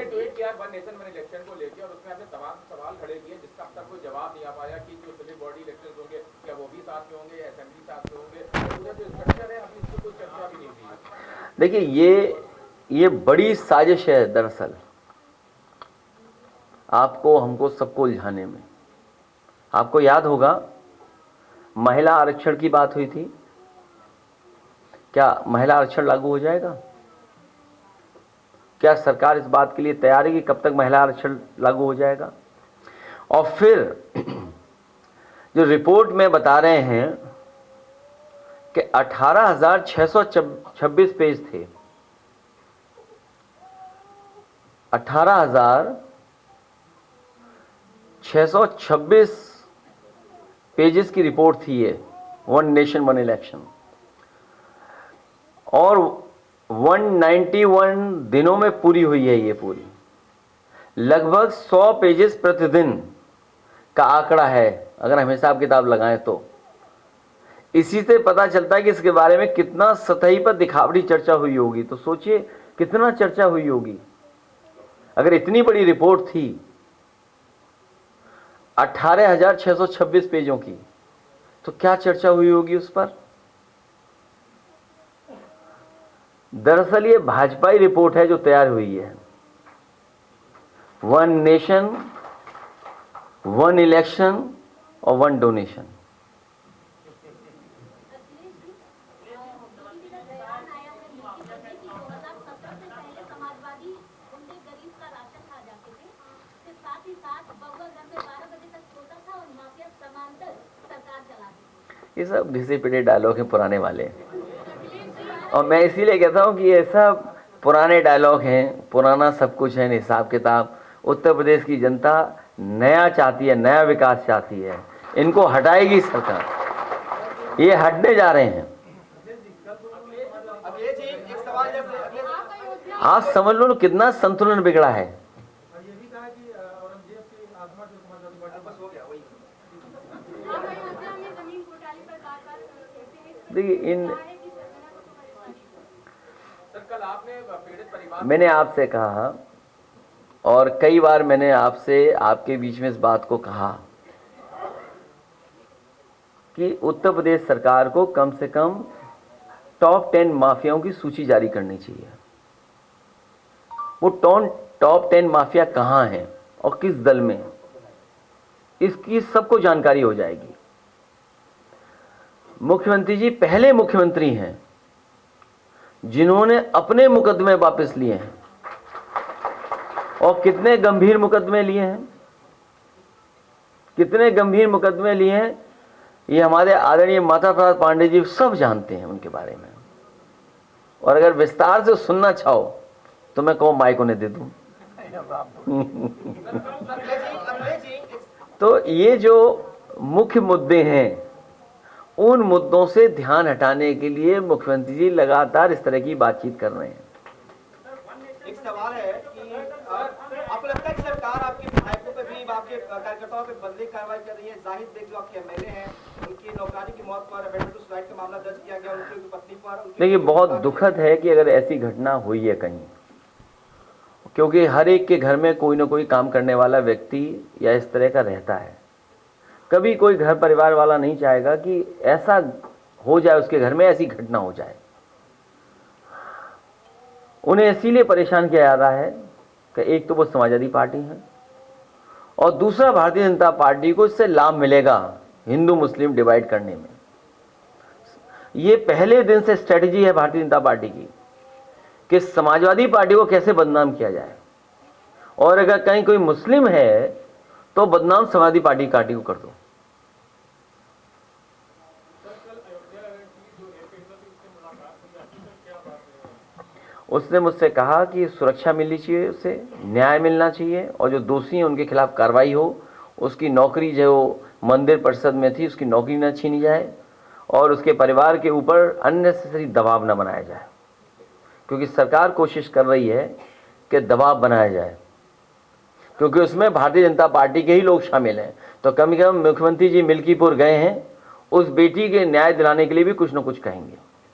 आपने ट्वीट किया one nation one election को लेकर और उसमें आपने तमाम सवाल खड़े किए जिसका अब तक कोई जवाब नहीं आ पाया कि जो सिविल बॉडी इलेक्शन होंगे क्या वो भी साथ में होंगे, असेंबली साथ में होंगे, पूरा जो स्ट्रक्चर है अभी इस पर कोई चर्चा भी नहीं हुई। देखिए ये बड़ी साजिश है दरअसल, आपको हमको सबको उलझाने में। आपको याद होगा महिला आरक्षण की बात हुई थी, क्या महिला आरक्षण लागू हो जाएगा? क्या सरकार इस बात के लिए तैयार है कि कब तक महिला आरक्षण लागू हो जाएगा? और फिर जो रिपोर्ट में बता रहे हैं कि 18,626 पेज थे, 18,626 पेजेस की रिपोर्ट थी ये, वन नेशन वन इलेक्शन, और 191 दिनों में पूरी हुई है ये पूरी। लगभग 100 पेजेस प्रतिदिन का आंकड़ा है अगर हम हिसाब किताब लगाएं तो। इसी से पता चलता है कि इसके बारे में कितना सतही पर दिखावटी चर्चा हुई होगी। तो सोचिए कितना चर्चा हुई होगी अगर इतनी बड़ी रिपोर्ट थी 18,626 पेजों की, तो क्या चर्चा हुई होगी उस पर। दरअसल ये भाजपाई रिपोर्ट है जो तैयार हुई है, वन नेशन वन इलेक्शन और वन डोनेशन। ये सब घिसे पिटे डायलॉग हैं पुराने वाले, और मैं इसीलिए कहता हूं कि ये सब पुराने डायलॉग हैं, पुराना सब कुछ है, हिसाब किताब। उत्तर प्रदेश की जनता नया चाहती है, नया विकास चाहती है, इनको हटाएगी सरकार, ये हटने जा रहे हैं। आप समझ लो कितना संतुलन बिगड़ा है। देखिए मैंने आपसे कहा और कई बार मैंने आपसे आपके बीच में इस बात को कहा कि उत्तर प्रदेश सरकार को कम से कम टॉप 10 माफियाओं की सूची जारी करनी चाहिए। वो टॉप 10 माफिया कहाँ हैं और किस दल में, इसकी सबको जानकारी हो जाएगी। मुख्यमंत्री जी पहले मुख्यमंत्री हैं जिन्होंने अपने मुकदमे वापस लिए हैं, और कितने गंभीर मुकदमे लिए हैं, कितने गंभीर मुकदमे लिए हैं, ये हमारे आदरणीय माता प्रसाद पांडे जी सब जानते हैं उनके बारे में। और अगर विस्तार से सुनना चाहो तो मैं कहूँ माइक उन्हें दे दूं। तो ये जो मुख्य मुद्दे हैं, उन मुद्दों से ध्यान हटाने के लिए मुख्यमंत्री जी लगातार इस तरह की बातचीत कर रहे हैं। एक सवाल है कि आपको लगता है कि सरकार आपके विधायकों पे भी, आपके कार्यकर्ताओं पे बदले कार्रवाई कर रही है? जाहिद बेग जो आपके एमएलए हैं, उनकी नौकरी की मौत पर अमेंडमेंट टू सुसाइड का मामला दर्ज किया गया, उनकी पत्नी पर। देखिए बहुत दुखद है कि अगर ऐसी घटना हुई है कहीं, क्योंकि हर एक के घर में कोई ना कोई काम करने वाला व्यक्ति या इस तरह का रहता है। कभी कोई घर परिवार वाला नहीं चाहेगा कि ऐसा हो जाए, उसके घर में ऐसी घटना हो जाए। उन्हें इसीलिए परेशान किया जा रहा है कि एक तो वो समाजवादी पार्टी है और दूसरा भारतीय जनता पार्टी को इससे लाभ मिलेगा हिंदू मुस्लिम डिवाइड करने में। ये पहले दिन से स्ट्रेटजी है भारतीय जनता पार्टी की कि समाजवादी पार्टी को कैसे बदनाम किया जाए, और अगर कहीं कोई मुस्लिम है तो बदनाम समाजवादी पार्टी को कर दो। उसने मुझसे कहा कि सुरक्षा मिलनी चाहिए, उसे न्याय मिलना चाहिए, और जो दोषी हैं उनके खिलाफ कार्रवाई हो, उसकी नौकरी जो मंदिर परिषद में थी उसकी नौकरी न छीनी जाए, और उसके परिवार के ऊपर अननेसेसरी दबाव न बनाया जाए, क्योंकि सरकार कोशिश कर रही है कि दबाव बनाया जाए, क्योंकि उसमें भारतीय जनता पार्टी के ही लोग शामिल हैं। तो कम से कम मुख्यमंत्री जी मिल्कीपुर गए हैं, उस बेटी के न्याय दिलाने के लिए भी कुछ न कुछ कहेंगे।